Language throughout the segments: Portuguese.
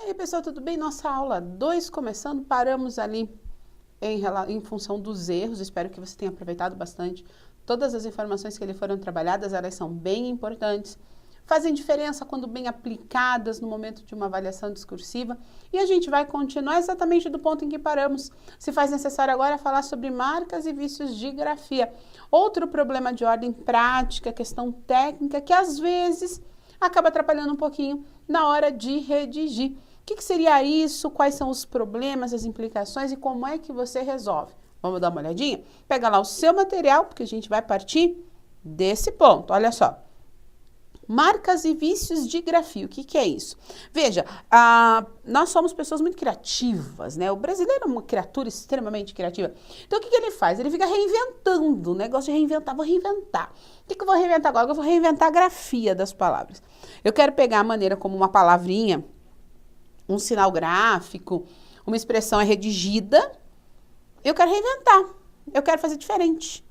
E aí, pessoal, tudo bem? Nossa aula 2 começando, paramos ali em função dos erros, espero que você tenha aproveitado bastante. Todas as informações que ali foram trabalhadas, elas são bem importantes, fazem diferença quando bem aplicadas no momento de uma avaliação discursiva. E a gente vai continuar exatamente do ponto em que paramos. Se faz necessário agora falar sobre marcas e vícios de grafia. Outro problema de ordem prática, questão técnica, que às vezes acaba atrapalhando um pouquinho na hora de redigir. O que seria isso? Quais são os problemas, as implicações e como é que você resolve? Vamos dar uma olhadinha? Pega lá o seu material, porque a gente vai partir desse ponto. Olha só. Marcas e vícios de grafia. O que é isso? Veja, nós somos pessoas muito criativas, né? O brasileiro é uma criatura extremamente criativa. Então, o que ele faz? Ele fica reinventando, o negócio de reinventar. Vou reinventar. O que eu vou reinventar agora? Eu vou reinventar a grafia das palavras. Eu quero pegar a maneira como uma palavrinha, um sinal gráfico, uma expressão é redigida, eu quero reinventar, eu quero fazer diferente.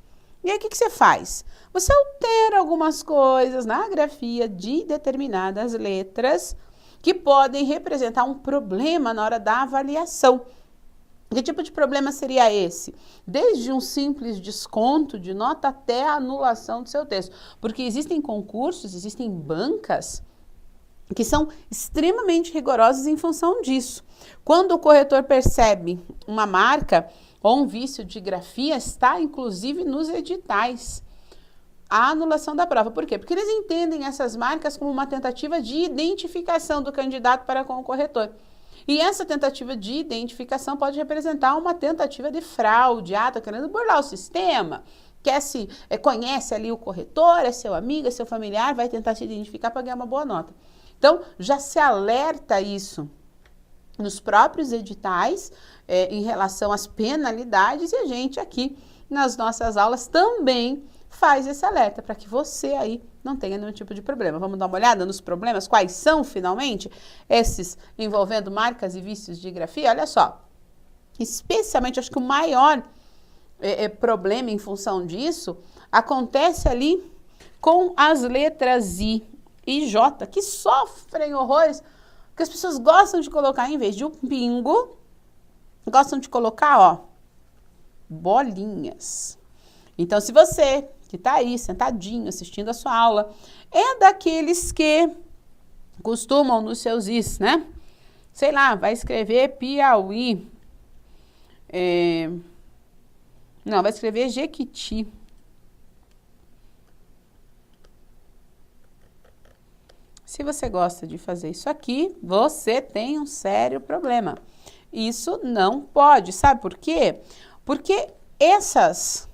E aí o que você faz? Você altera algumas coisas na grafia de determinadas letras que podem representar um problema na hora da avaliação. Que tipo de problema seria esse? Desde um simples desconto de nota até a anulação do seu texto. Porque existem concursos, existem bancas que são extremamente rigorosos em função disso. Quando o corretor percebe uma marca ou um vício de grafia, está inclusive nos editais a anulação da prova. Por quê? Porque eles entendem essas marcas como uma tentativa de identificação do candidato para com o corretor. E essa tentativa de identificação pode representar uma tentativa de fraude. Está querendo burlar o sistema, conhece ali o corretor, é seu amigo, é seu familiar, vai tentar se identificar para ganhar uma boa nota. Então, já se alerta isso nos próprios editais em relação às penalidades e a gente aqui nas nossas aulas também faz esse alerta para que você aí não tenha nenhum tipo de problema. Vamos dar uma olhada nos problemas? Quais são, finalmente, esses envolvendo marcas e vícios de grafia? Olha só, especialmente, acho que o maior problema em função disso acontece ali com as letras I e J, que sofrem horrores, porque as pessoas gostam de colocar, em vez de um pingo, gostam de colocar, ó, bolinhas. Então, se você que está aí sentadinho assistindo a sua aula, é daqueles que costumam nos seus is, né? Sei lá, vai escrever Piauí, não, vai escrever Jequiti. Se você gosta de fazer isso aqui, você tem um sério problema. Isso não pode, sabe por quê? Porque essas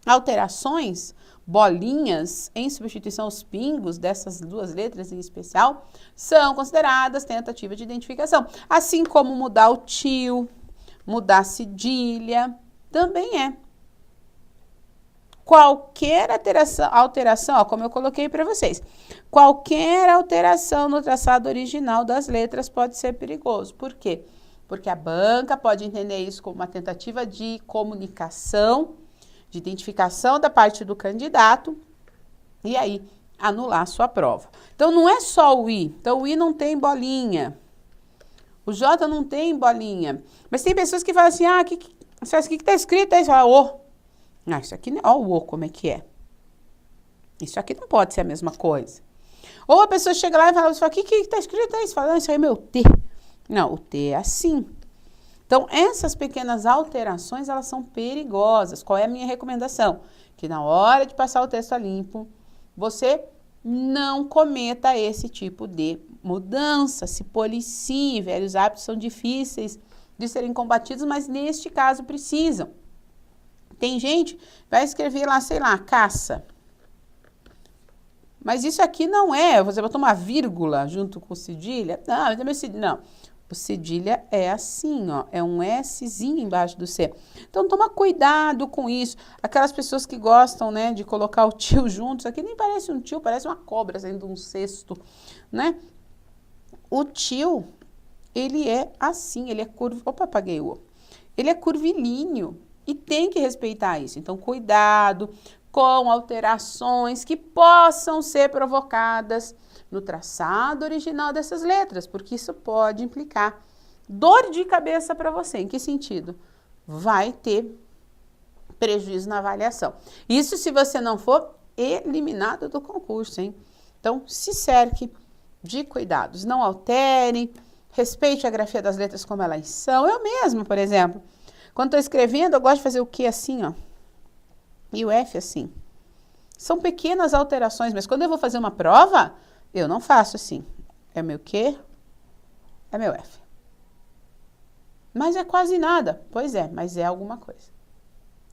alterações, bolinhas, em substituição aos pingos, dessas duas letras em especial, são consideradas tentativa de identificação. Assim como mudar o tio, mudar a cedilha, também é. Qualquer alteração, ó, como eu coloquei para vocês, qualquer alteração no traçado original das letras pode ser perigoso. Por quê? Porque a banca pode entender isso como uma tentativa de comunicação, de identificação da parte do candidato e aí anular a sua prova. Então, não é só o I. Então, o I não tem bolinha. O J não tem bolinha. Mas tem pessoas que falam assim, o que está escrito aí? Você fala, O. Não, isso aqui não é o como é que é. Isso aqui não pode ser a mesma coisa. Ou a pessoa chega lá e fala, o que está escrito aí? Você fala, não, isso aí é meu T. Não, o T é assim. Então, essas pequenas alterações, elas são perigosas. Qual é a minha recomendação? Que na hora de passar o texto a limpo, você não cometa esse tipo de mudança, se policie. Velhos hábitos são difíceis de serem combatidos, mas neste caso precisam. Tem gente que vai escrever lá, sei lá, caça. Mas isso aqui não é, você botou uma vírgula junto com cedilha. Não, o cedilha é assim, ó, é um Szinho embaixo do C. Então, toma cuidado com isso. Aquelas pessoas que gostam, né, de colocar o tio junto, isso aqui nem parece um tio, parece uma cobra saindo de um cesto, né? O tio, ele é assim, ele é Opa, apaguei o O. Ele é curvilíneo. E tem que respeitar isso. Então, cuidado com alterações que possam ser provocadas no traçado original dessas letras, porque isso pode implicar dor de cabeça para você. Em que sentido? Vai ter prejuízo na avaliação. Isso se você não for eliminado do concurso, hein? Então, se cerque de cuidados. Não altere, respeite a grafia das letras como elas são. Eu mesma, por exemplo, quando estou escrevendo, eu gosto de fazer o Q assim, ó. E o F assim. São pequenas alterações, mas quando eu vou fazer uma prova, eu não faço assim. É meu Q, é meu F. Mas é quase nada. Pois é, mas é alguma coisa.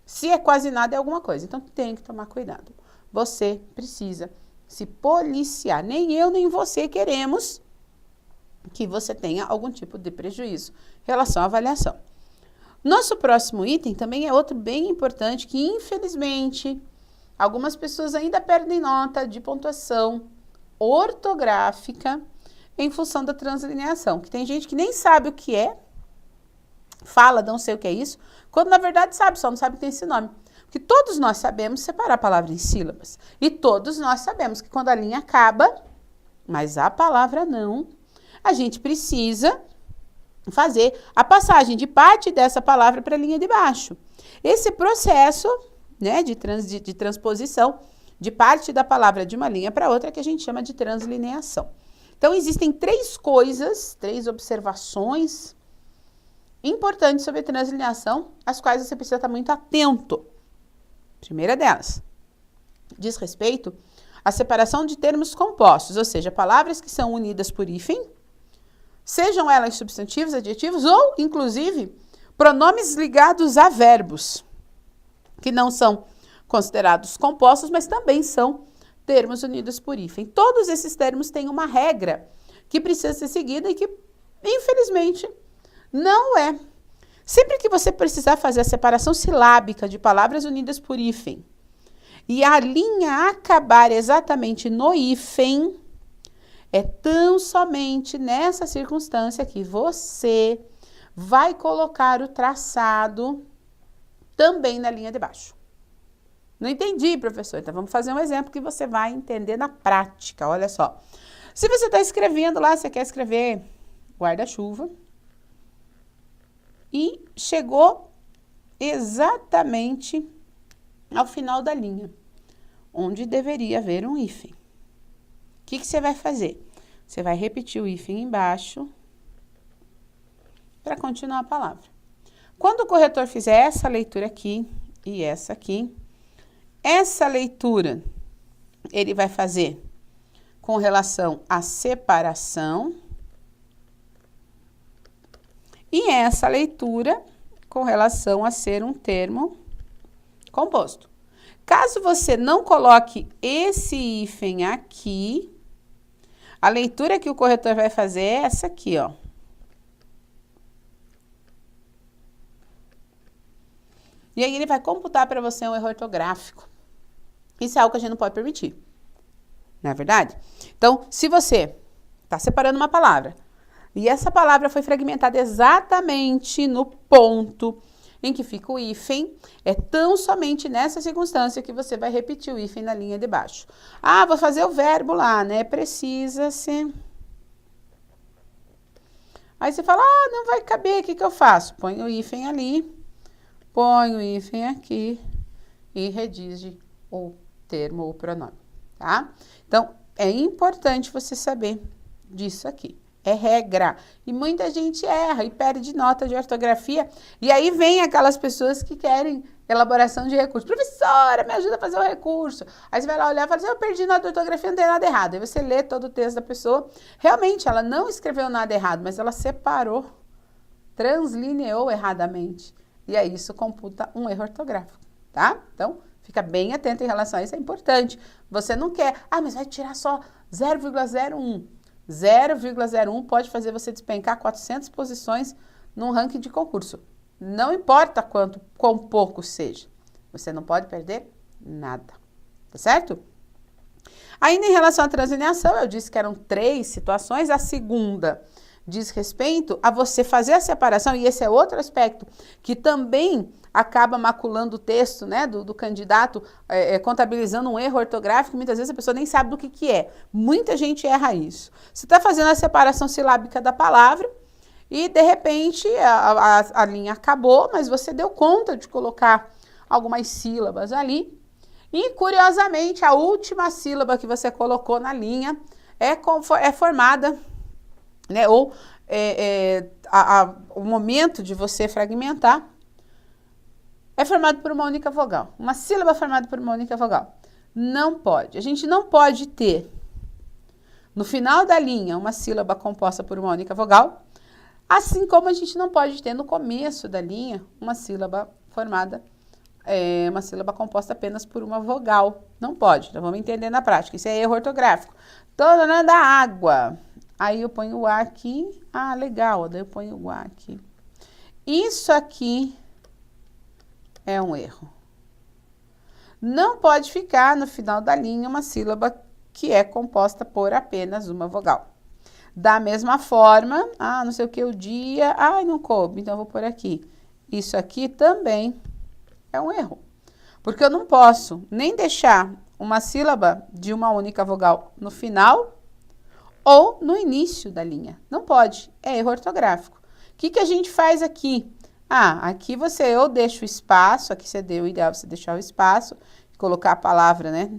Se é quase nada, é alguma coisa. Então, tem que tomar cuidado. Você precisa se policiar. Nem eu, nem você queremos que você tenha algum tipo de prejuízo em relação à avaliação. Nosso próximo item também é outro bem importante que, infelizmente, algumas pessoas ainda perdem nota de pontuação ortográfica em função da translineação. Que tem gente que nem sabe o que é, fala, não sei o que é isso, quando na verdade sabe, só não sabe que tem esse nome. Porque todos nós sabemos separar a palavra em sílabas. E todos nós sabemos que quando a linha acaba, mas a palavra não, a gente precisa fazer a passagem de parte dessa palavra para a linha de baixo. Esse processo, né, de transposição de parte da palavra de uma linha para outra que a gente chama de translineação. Então, existem três observações importantes sobre a translineação, às quais você precisa estar muito atento. Primeira delas, diz respeito à separação de termos compostos, ou seja, palavras que são unidas por hífen, sejam elas substantivos, adjetivos ou, inclusive, pronomes ligados a verbos, que não são considerados compostos, mas também são termos unidos por hífen. Todos esses termos têm uma regra que precisa ser seguida e que, infelizmente, não é. Sempre que você precisar fazer a separação silábica de palavras unidas por hífen e a linha acabar exatamente no hífen, é tão somente nessa circunstância que você vai colocar o traçado também na linha de baixo. Não entendi, professor. Então, vamos fazer um exemplo que você vai entender na prática. Olha só. Se você está escrevendo lá, você quer escrever guarda-chuva e chegou exatamente ao final da linha, onde deveria haver um hífen. O que você vai fazer? Você vai repetir o hífen embaixo para continuar a palavra. Quando o corretor fizer essa leitura aqui e essa aqui, essa leitura ele vai fazer com relação à separação e essa leitura com relação a ser um termo composto. Caso você não coloque esse hífen aqui, a leitura que o corretor vai fazer é essa aqui, ó. E aí ele vai computar para você um erro ortográfico. Isso é algo que a gente não pode permitir. Não é verdade? Então, se você está separando uma palavra e essa palavra foi fragmentada exatamente no ponto em que fica o hífen, é tão somente nessa circunstância que você vai repetir o hífen na linha de baixo. Ah, vou fazer o verbo lá, né? Precisa-se. Aí você fala, ah, não vai caber, o que eu faço? Põe o hífen ali, põe o hífen aqui e redige o termo ou pronome, tá? Então, é importante você saber disso aqui. É regra. E muita gente erra e perde nota de ortografia. E aí vem aquelas pessoas que querem elaboração de recurso. Professora, me ajuda a fazer o recurso. Aí você vai lá olhar e fala assim, eu perdi nota de ortografia, não tem nada errado. Aí você lê todo o texto da pessoa. Realmente, ela não escreveu nada errado, mas ela separou, translineou erradamente. E aí isso computa um erro ortográfico, tá? Então, fica bem atento em relação a isso, é importante. Você não quer, mas vai tirar só 0,01. 0,01 pode fazer você despencar 400 posições num ranking de concurso. Não importa quão pouco seja. Você não pode perder nada. Tá certo? Ainda em relação à translineação, eu disse que eram 3 situações. A segunda diz respeito a você fazer a separação, e esse é outro aspecto que também acaba maculando o texto, né, do candidato, contabilizando um erro ortográfico, muitas vezes a pessoa nem sabe do que é. Muita gente erra isso. Você está fazendo a separação silábica da palavra e, de repente, a linha acabou, mas você deu conta de colocar algumas sílabas ali. E, curiosamente, a última sílaba que você colocou na linha é formada, né, ou o momento de você fragmentar é formado por uma única vogal. Uma sílaba formada por uma única vogal. Não pode. A gente não pode ter no final da linha uma sílaba composta por uma única vogal, assim como a gente não pode ter no começo da linha uma sílaba formada, uma sílaba composta apenas por uma vogal. Não pode. Então vamos entender na prática. Isso é erro ortográfico. Tô dando a água. Aí eu ponho o A aqui. Ah, legal. Daí eu ponho o A aqui. Isso aqui é um erro. Não pode ficar no final da linha uma sílaba que é composta por apenas uma vogal. Da mesma forma, não sei o que, o dia, não coube, então eu vou pôr aqui. Isso aqui também é um erro. Porque eu não posso nem deixar uma sílaba de uma única vogal no final ou no início da linha. Não pode, é erro ortográfico. O que a gente faz aqui? Aqui você ou deixa o espaço, aqui você deu, o ideal é você deixar o espaço, colocar a palavra, né,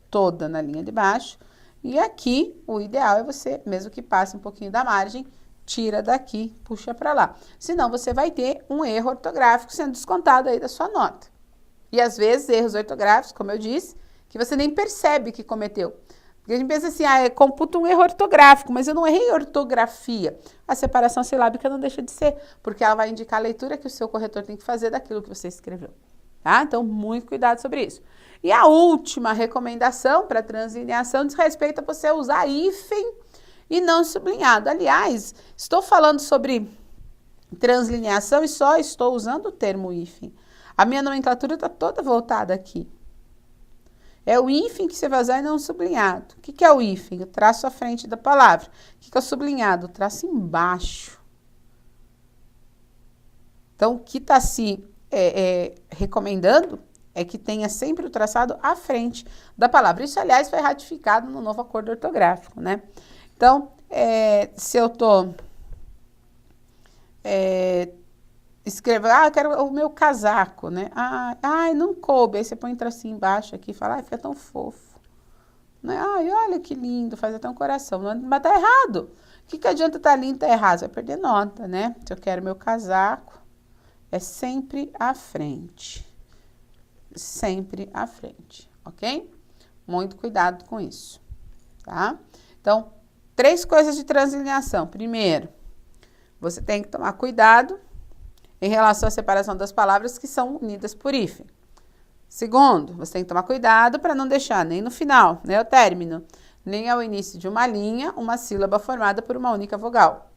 toda na linha de baixo. E aqui, o ideal é você, mesmo que passe um pouquinho da margem, tira daqui, puxa para lá. Senão, você vai ter um erro ortográfico sendo descontado aí da sua nota. E, às vezes, erros ortográficos, como eu disse, que você nem percebe que cometeu. Porque a gente pensa assim, computa um erro ortográfico, mas eu não errei ortografia. A separação silábica não deixa de ser, porque ela vai indicar a leitura que o seu corretor tem que fazer daquilo que você escreveu. Tá? Então, muito cuidado sobre isso. E a última recomendação para translineação diz respeito a você usar hífen e não sublinhado. Aliás, estou falando sobre translineação e só estou usando o termo hífen. A minha nomenclatura está toda voltada aqui. É o hífen que você vai usar e não o sublinhado. O que é o hífen? O traço à frente da palavra. O que é o sublinhado? O traço embaixo. Então, o que está se recomendando é que tenha sempre o traçado à frente da palavra. Isso, aliás, foi ratificado no novo acordo ortográfico, né? Então, se eu estou escrevendo, eu quero o meu casaco, né? Não coube. Aí você põe um tracinho embaixo aqui e fala, fica tão fofo. Né? Olha que lindo, faz até um coração. Mas tá errado. O que adianta tá lindo e tá errado? Você vai perder nota, né? Se eu quero meu casaco, é sempre à frente. Sempre à frente, ok? Muito cuidado com isso, tá? Então, 3 coisas de translineação. Primeiro, você tem que tomar cuidado em relação à separação das palavras que são unidas por hífen. Segundo, você tem que tomar cuidado para não deixar nem no final, nem ao término, nem ao início de uma linha, uma sílaba formada por uma única vogal.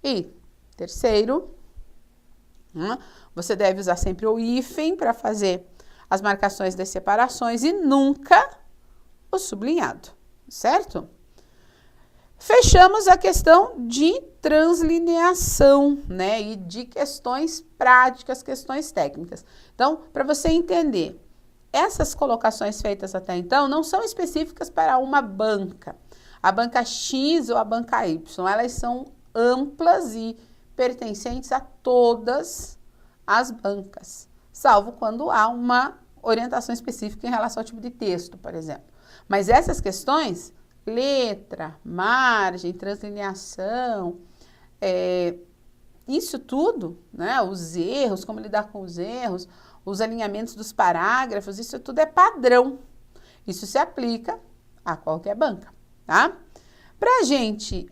E, terceiro, você deve usar sempre o hífen para fazer as marcações das separações e nunca o sublinhado, certo? Fechamos a questão de translineação, né? E de questões práticas, questões técnicas. Então, para você entender, essas colocações feitas até então não são específicas para uma banca. A banca X ou a banca Y, elas são amplas e pertencentes a todas as bancas, salvo quando há uma orientação específica em relação ao tipo de texto, por exemplo. Mas essas questões, letra, margem, translineação, isso tudo, né, os erros, como lidar com os erros, os alinhamentos dos parágrafos, isso tudo é padrão. Isso se aplica a qualquer banca, tá? Para a gente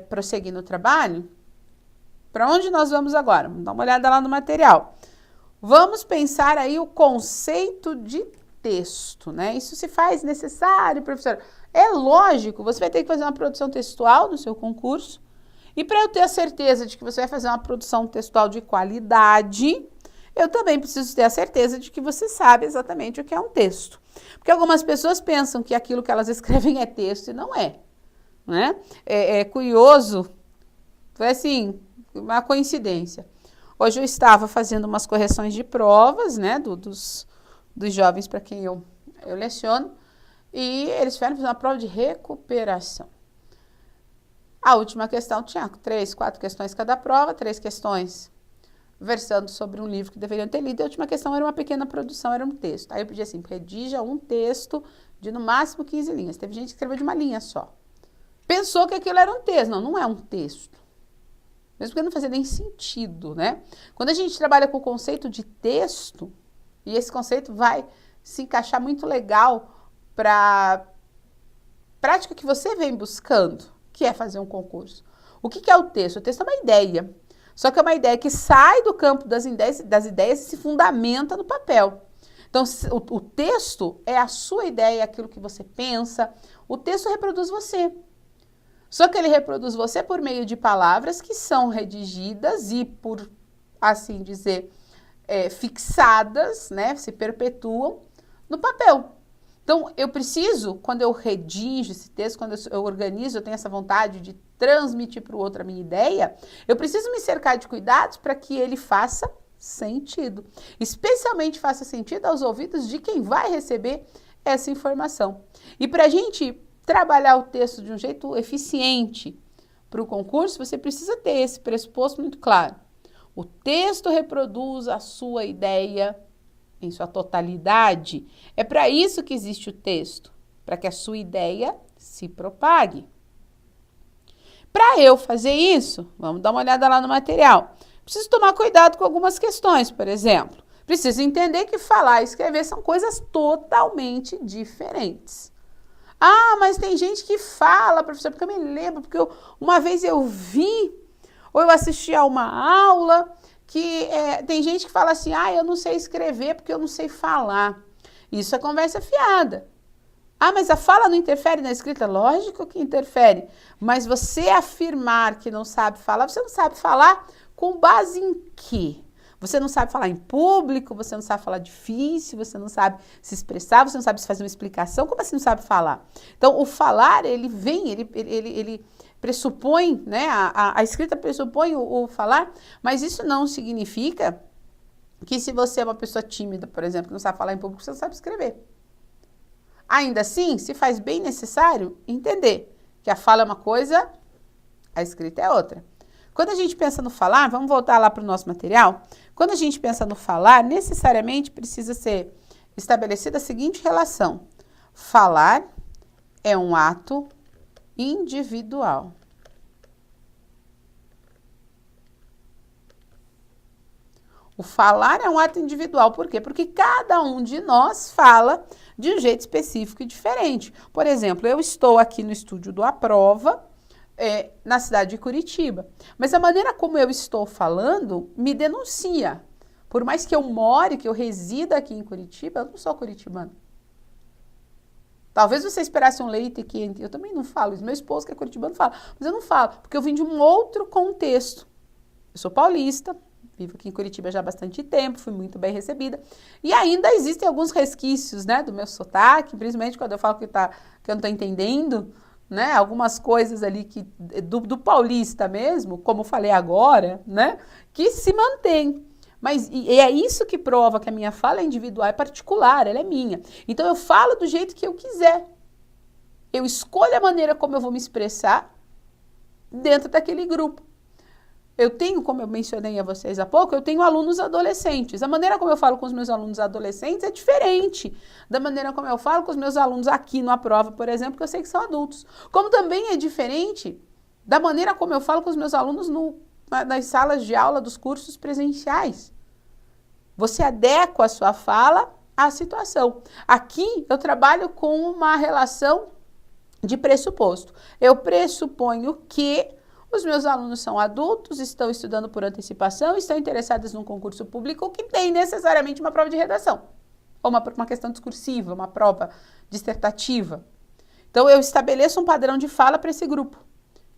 prosseguir no trabalho, para onde nós vamos agora? Vamos dar uma olhada lá no material. Vamos pensar aí o conceito de texto, né? Isso se faz necessário, professora. É lógico, você vai ter que fazer uma produção textual no seu concurso. E para eu ter a certeza de que você vai fazer uma produção textual de qualidade, eu também preciso ter a certeza de que você sabe exatamente o que é um texto. Porque algumas pessoas pensam que aquilo que elas escrevem é texto e não é, né? É curioso, foi assim, uma coincidência. Hoje eu estava fazendo umas correções de provas, né, dos jovens para quem eu leciono, e eles tiveram que fazer uma prova de recuperação. A última questão tinha 3, 4 questões cada prova, 3 questões versando sobre um livro que deveriam ter lido, e a última questão era uma pequena produção, era um texto. Aí eu pedi assim, redija um texto de no máximo 15 linhas. Teve gente que escreveu de uma linha só. Pensou que aquilo era um texto. Não, não é um texto. Mesmo porque não fazia nem sentido, né? Quando a gente trabalha com o conceito de texto, e esse conceito vai se encaixar muito legal para a prática que você vem buscando, que é fazer um concurso. O que é o texto? O texto é uma ideia. Só que é uma ideia que sai do campo das ideias e se fundamenta no papel. Então, o texto é a sua ideia, é aquilo que você pensa. O texto reproduz você. Só que ele reproduz você por meio de palavras que são redigidas e, por assim dizer, fixadas, né, se perpetuam no papel. Então, eu preciso, quando eu redijo esse texto, quando eu organizo, eu tenho essa vontade de transmitir para o outro a minha ideia, eu preciso me cercar de cuidados para que ele faça sentido. Especialmente faça sentido aos ouvidos de quem vai receber essa informação. E para a gente trabalhar o texto de um jeito eficiente para o concurso, você precisa ter esse pressuposto muito claro. O texto reproduz a sua ideia em sua totalidade. É para isso que existe o texto, para que a sua ideia se propague. Para eu fazer isso, vamos dar uma olhada lá no material. Preciso tomar cuidado com algumas questões, por exemplo. Preciso entender que falar e escrever são coisas totalmente diferentes. Ah, mas tem gente que fala, professor, porque eu me lembro, porque uma vez eu vi, ou eu assisti a uma aula, que tem gente que fala assim, eu não sei escrever porque eu não sei falar. Isso é conversa fiada. Ah, mas a fala não interfere na escrita? Lógico que interfere. Mas você afirmar que não sabe falar, você não sabe falar com base em quê? Você não sabe falar em público, você não sabe falar difícil, você não sabe se expressar, você não sabe se fazer uma explicação. Como assim não sabe falar? Então, o falar, ele pressupõe, né? A escrita pressupõe o falar, mas isso não significa que se você é uma pessoa tímida, por exemplo, que não sabe falar em público, você não sabe escrever. Ainda assim, se faz bem necessário entender que a fala é uma coisa, a escrita é outra. Quando a gente pensa no falar, vamos voltar lá para o nosso material, quando a gente pensa no falar, necessariamente precisa ser estabelecida a seguinte relação. Falar é um ato individual. O falar é um ato individual. Por quê? Porque cada um de nós fala de um jeito específico e diferente. Por exemplo, eu estou aqui no estúdio do Aprova, na cidade de Curitiba. Mas a maneira como eu estou falando me denuncia. Por mais que eu more, que eu resida aqui em Curitiba, eu não sou curitibana. Talvez você esperasse um leite quente. Eu também não falo isso. Meu esposo, que é curitibano, fala. Mas eu não falo, porque eu vim de um outro contexto. Eu sou paulista, vivo aqui em Curitiba já há bastante tempo, fui muito bem recebida. E ainda existem alguns resquícios, né, do meu sotaque, principalmente quando eu falo que eu não estou entendendo, né, algumas coisas ali do paulista mesmo, como eu falei agora, né, que se mantém. Mas é isso que prova que a minha fala é individual, é particular, ela é minha. Então eu falo do jeito que eu quiser. Eu escolho a maneira como eu vou me expressar dentro daquele grupo. Eu tenho, como eu mencionei a vocês há pouco, eu tenho alunos adolescentes. A maneira como eu falo com os meus alunos adolescentes é diferente da maneira como eu falo com os meus alunos aqui no Aprova, por exemplo, que eu sei que são adultos. Como também é diferente da maneira como eu falo com os meus alunos nas salas de aula dos cursos presenciais. Você adequa a sua fala à situação. Aqui eu trabalho com uma relação de pressuposto. Eu pressuponho que os meus alunos são adultos, estão estudando por antecipação, estão interessados num concurso público que tem necessariamente uma prova de redação, ou uma questão discursiva, uma prova dissertativa. Então, eu estabeleço um padrão de fala para esse grupo,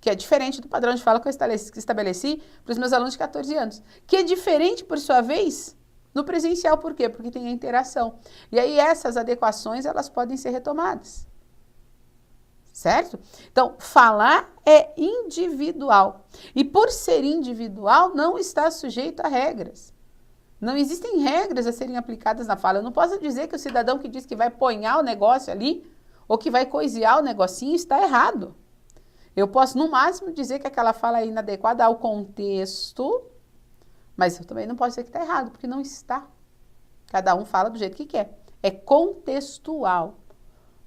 que é diferente do padrão de fala que eu estabeleci para os meus alunos de 14 anos, que é diferente, por sua vez, no presencial. Por quê? Porque tem a interação. E aí, essas adequações, elas podem ser retomadas. certo? Então, falar é individual. E por ser individual, não está sujeito a regras. Não existem regras a serem aplicadas na fala. Eu não posso dizer que o cidadão que diz que vai ponhar o negócio ali, ou que vai coisear o negocinho, está errado. Eu posso, no máximo, dizer que aquela fala é inadequada ao contexto, mas eu também não posso dizer que está errado, porque não está. Cada um fala do jeito que quer. É contextual,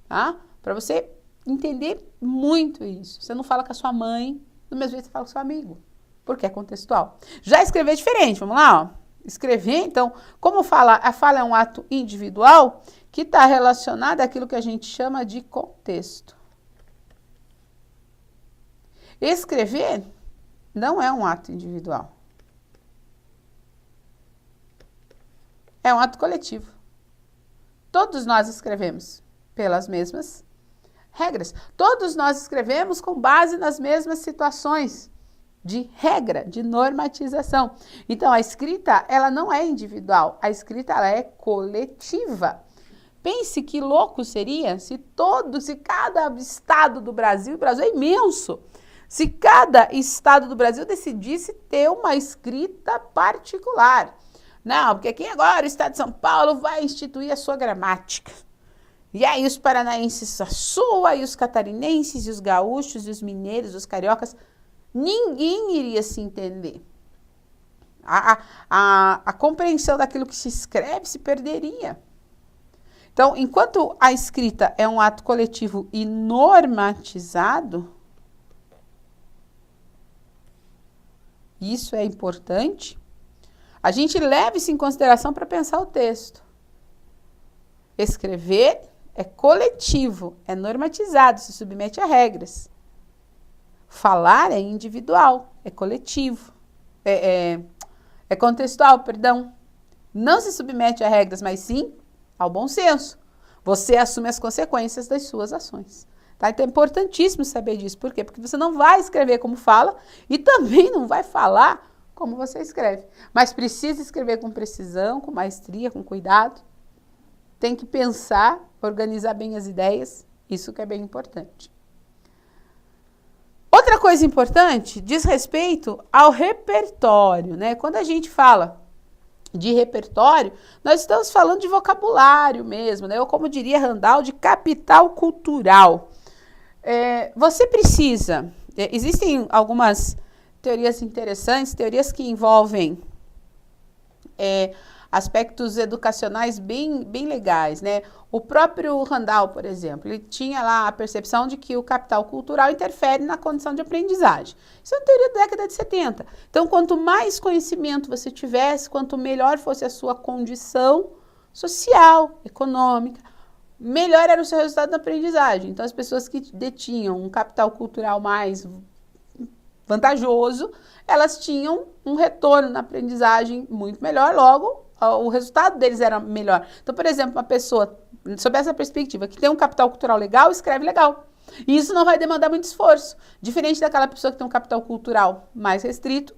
tá? Para você entender muito isso. Você não fala com a sua mãe do mesmo jeito que você fala com o seu amigo, porque é contextual. Já escrever é diferente, vamos lá, ó. Escrever, então, como falar, a fala é um ato individual que está relacionado àquilo que a gente chama de contexto. Escrever não é um ato individual. É um ato coletivo. Todos nós escrevemos pelas mesmas regras. Todos nós escrevemos com base nas mesmas situações de regra, de normatização. Então, a escrita, ela não é individual. A escrita, ela é coletiva. Pense que louco seria se cada estado do Brasil, o Brasil é imenso, se cada estado do Brasil decidisse ter uma escrita particular. Não, porque aqui agora o estado de São Paulo vai instituir a sua gramática. E aí os paranaenses a sua, e os catarinenses, e os gaúchos, e os mineiros, os cariocas, ninguém iria se entender. A compreensão daquilo que se escreve se perderia. Então, enquanto a escrita é um ato coletivo e normatizado, isso é importante, a gente leva isso em consideração para pensar o texto. Escrever é coletivo, é normatizado, se submete a regras. Falar é individual, é coletivo, é contextual, perdão. Não se submete a regras, mas sim ao bom senso. Você assume as consequências das suas ações. Tá? Então é importantíssimo saber disso. Por quê? Porque você não vai escrever como fala e também não vai falar como você escreve. Mas precisa escrever com precisão, com maestria, com cuidado. Tem que pensar, organizar bem as ideias. Isso que é bem importante. Outra coisa importante diz respeito ao repertório, né? Quando a gente fala de repertório, nós estamos falando de vocabulário mesmo, né? Ou como diria Randall, de capital cultural. Você precisa... existem algumas teorias interessantes, teorias que envolvem aspectos educacionais bem legais, né? O próprio Randall, por exemplo, ele tinha lá a percepção de que o capital cultural interfere na condição de aprendizagem. Isso é uma teoria da década de 70. Então, quanto mais conhecimento você tivesse, quanto melhor fosse a sua condição social, econômica, melhor era o seu resultado na aprendizagem. Então, as pessoas que detinham um capital cultural mais vantajoso, elas tinham um retorno na aprendizagem muito melhor, logo o resultado deles era melhor. Então, por exemplo, uma pessoa, sob essa perspectiva, que tem um capital cultural legal, escreve legal. E isso não vai demandar muito esforço. Diferente daquela pessoa que tem um capital cultural mais restrito,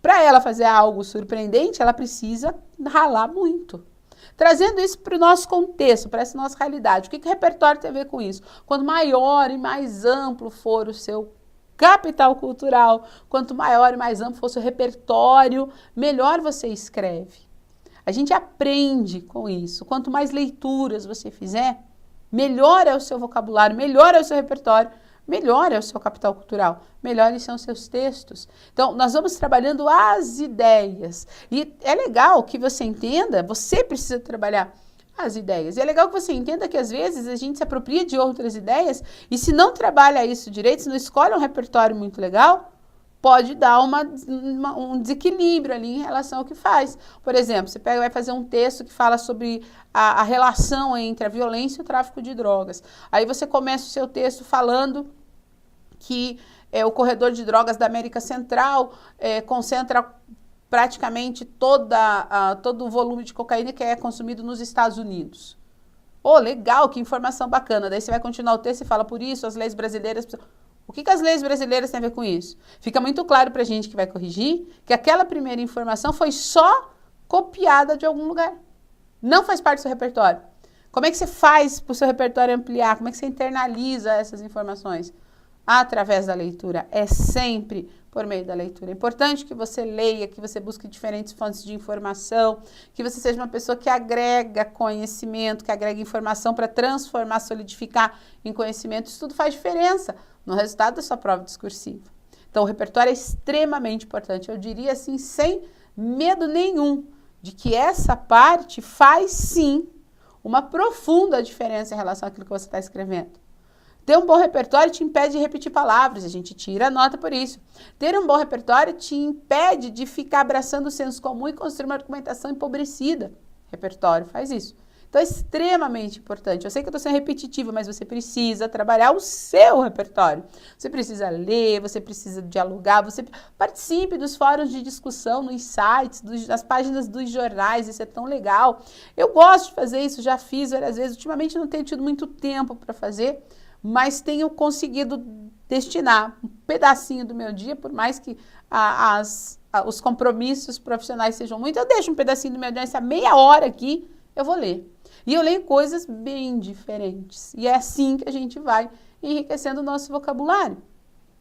para ela fazer algo surpreendente, ela precisa ralar muito. Trazendo isso para o nosso contexto, para essa nossa realidade. O que o repertório tem a ver com isso? Quanto maior e mais amplo for o seu capital cultural, quanto maior e mais amplo for o seu repertório, melhor você escreve. A gente aprende com isso. Quanto mais leituras você fizer, melhor é o seu vocabulário, melhor é o seu repertório, melhor é o seu capital cultural, melhores são os seus textos. Então, nós vamos trabalhando as ideias. E é legal que você entenda, você precisa trabalhar as ideias. E é legal que você entenda que, às vezes, a gente se apropria de outras ideias e, se não trabalha isso direito, se não escolhe um repertório muito legal, pode dar um desequilíbrio ali em relação ao que faz. Por exemplo, você vai fazer um texto que fala sobre a relação entre a violência e o tráfico de drogas. Aí você começa o seu texto falando que o corredor de drogas da América Central concentra praticamente todo o volume de cocaína que é consumido nos Estados Unidos. Oh, legal, que informação bacana. Daí você vai continuar o texto e fala, por isso as leis brasileiras... O que as leis brasileiras têm a ver com isso? Fica muito claro para a gente que vai corrigir que aquela primeira informação foi só copiada de algum lugar. Não faz parte do seu repertório. Como é que você faz para o seu repertório ampliar? Como é que você internaliza essas informações? Através da leitura. É sempre por meio da leitura. É importante que você leia, que você busque diferentes fontes de informação, que você seja uma pessoa que agrega conhecimento, que agrega informação para transformar, solidificar em conhecimento. Isso tudo faz diferença no resultado da sua prova discursiva. Então, o repertório é extremamente importante. Eu diria assim, sem medo nenhum, de que essa parte faz sim uma profunda diferença em relação àquilo que você está escrevendo. Ter um bom repertório te impede de repetir palavras, a gente tira a nota por isso. Ter um bom repertório te impede de ficar abraçando o senso comum e construir uma argumentação empobrecida. Repertório faz isso. Então é extremamente importante. Eu sei que eu estou sendo repetitiva, mas você precisa trabalhar o seu repertório. Você precisa ler, você precisa dialogar, você participe dos fóruns de discussão, nos sites, nas páginas dos jornais, isso é tão legal. Eu gosto de fazer isso, já fiz várias vezes. Ultimamente não tenho tido muito tempo para fazer, mas tenho conseguido destinar um pedacinho do meu dia, por mais que os compromissos profissionais sejam muito, eu deixo um pedacinho do meu dia, essa meia hora aqui, eu vou ler. E eu leio coisas bem diferentes. E é assim que a gente vai enriquecendo o nosso vocabulário.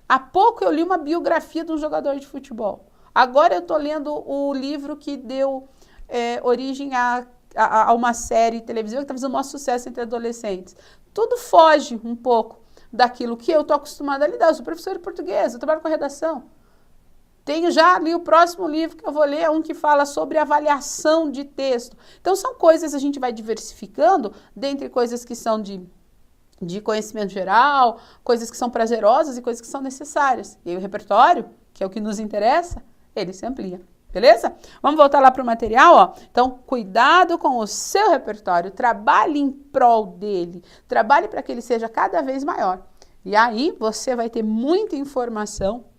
Há pouco eu li uma biografia de um jogador de futebol. Agora eu estou lendo o livro que deu origem a uma série televisiva que está fazendo o maior sucesso entre adolescentes. Tudo foge um pouco daquilo que eu estou acostumada a lidar. Eu sou professora de português, eu trabalho com redação. Tenho já ali o próximo livro que eu vou ler, é um que fala sobre avaliação de texto. Então, são coisas, a gente vai diversificando, dentre coisas que são de conhecimento geral, coisas que são prazerosas e coisas que são necessárias. E aí o repertório, que é o que nos interessa, ele se amplia. Beleza? Vamos voltar lá para o material, ó. Então, cuidado com o seu repertório, trabalhe em prol dele, trabalhe para que ele seja cada vez maior. E aí, você vai ter muita informação,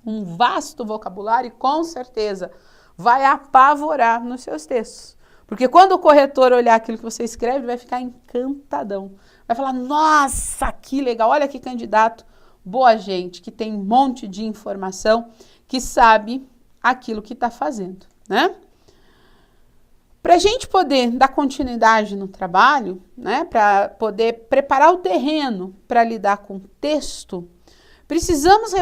um vasto vocabulário e com certeza vai apavorar nos seus textos. Porque quando o corretor olhar aquilo que você escreve, ele vai ficar encantadão. Vai falar, nossa, que legal, olha que candidato, boa gente, que tem um monte de informação, que sabe aquilo que está fazendo, né? Para a gente poder dar continuidade no trabalho, né, para poder preparar o terreno para lidar com o texto, precisamos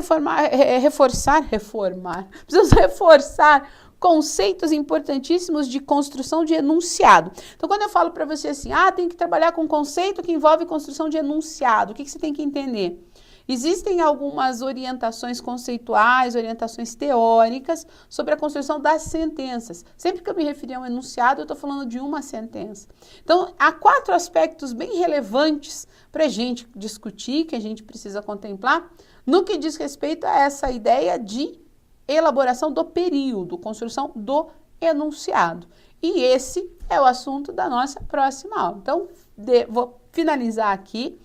reforçar conceitos importantíssimos de construção de enunciado. Então, quando eu falo para você assim, tem que trabalhar com conceito que envolve construção de enunciado, o que você tem que entender? Existem algumas orientações conceituais, orientações teóricas sobre a construção das sentenças. Sempre que eu me referir a um enunciado, eu estou falando de uma sentença. Então, há 4 aspectos bem relevantes para a gente discutir, que a gente precisa contemplar, no que diz respeito a essa ideia de elaboração do período, construção do enunciado. E esse é o assunto da nossa próxima aula. Então, vou finalizar aqui.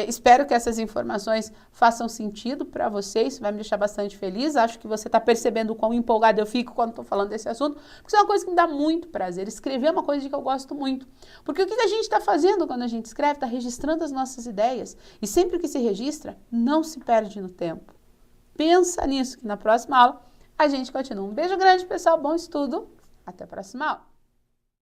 Espero que essas informações façam sentido para vocês, isso vai me deixar bastante feliz. Acho que você está percebendo o quão empolgada eu fico quando estou falando desse assunto, porque isso é uma coisa que me dá muito prazer. Escrever é uma coisa de que eu gosto muito. Porque o que a gente está fazendo quando a gente escreve? Está registrando as nossas ideias. E sempre que se registra, não se perde no tempo. Pensa nisso, que na próxima aula a gente continua. Um beijo grande, pessoal. Bom estudo. Até a próxima aula.